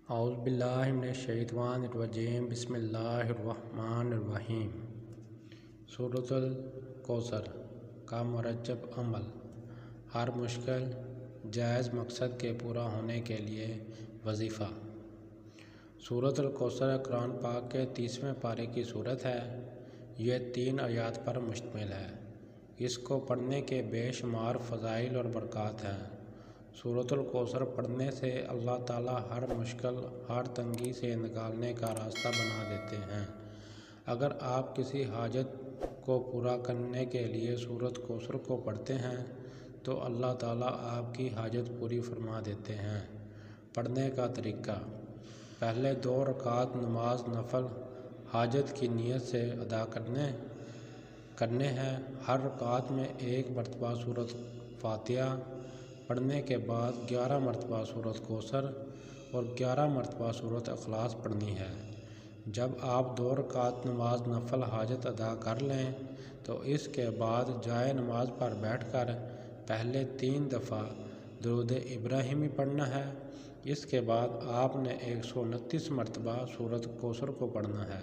اعوذ باللہ من الشیطان الرجیم بسم اللہ الرحمن الرحیم۔ سورۃ الکوثر کا مرجب عمل۔ ہر مشکل جائز مقصد کے پورا ہونے کے لیے وظیفہ۔ سورۃ الکوثر قرآن پاک کے 30ویں پارے کی سورت ہے۔ یہ 3 آیات پر مشتمل ہے۔ اس کو پڑھنے کے بے شمار فضائل اور برکات ہیں۔ سورۃ الکوثر پڑھنے سے اللہ تعالیٰ ہر مشکل، ہر تنگی سے نکالنے کا راستہ بنا دیتے ہیں۔ اگر آپ کسی حاجت کو پورا کرنے کے لیے سورۃ کوثر کو پڑھتے ہیں تو اللہ تعالیٰ آپ کی حاجت پوری فرما دیتے ہیں۔ پڑھنے کا طریقہ: پہلے 2 رکعت نماز نفل حاجت کی نیت سے ادا کرنے ہیں۔ ہر رکعت میں 1 مرتبہ سورۃ فاتحہ پڑھنے کے بعد 11 مرتبہ سورۃ کوثر اور 11 مرتبہ سورۃ اخلاص پڑھنی ہے۔ جب آپ 2 رکعت نماز نفل حاجت ادا کر لیں تو اس کے بعد جائے نماز پر بیٹھ کر پہلے 3 دفعہ درود ابراہیمی پڑھنا ہے۔ اس کے بعد آپ نے 129 مرتبہ سورۃ کوثر کو پڑھنا ہے۔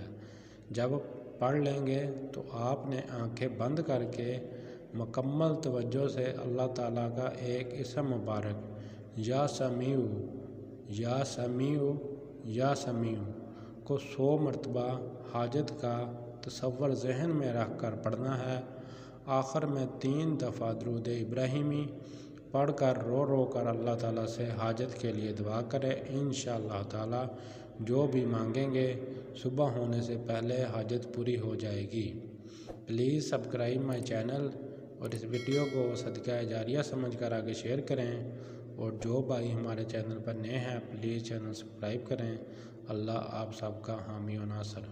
جب پڑھ لیں گے تو آپ نے آنکھیں بند کر کے مکمل توجہ سے اللہ تعالیٰ کا ایک اسم مبارک یا سمیع یا سمیع یا سمیع کو 100 مرتبہ حاجت کا تصور ذہن میں رکھ کر پڑھنا ہے۔ آخر میں 3 دفعہ درود ابراہیمی پڑھ کر رو کر اللہ تعالیٰ سے حاجت کے لیے دعا کریں۔ انشاءاللہ تعالیٰ جو بھی مانگیں گے صبح ہونے سے پہلے حاجت پوری ہو جائے گی۔ پلیز سبسکرائب مائی چینل اور اس ویڈیو کو صدقہ جاریہ سمجھ کر آگے شیئر کریں، اور جو بھائی ہمارے چینل پر نئے ہیں پلیز چینل سبسکرائب کریں۔ اللہ آپ سب کا حامی و ناصر۔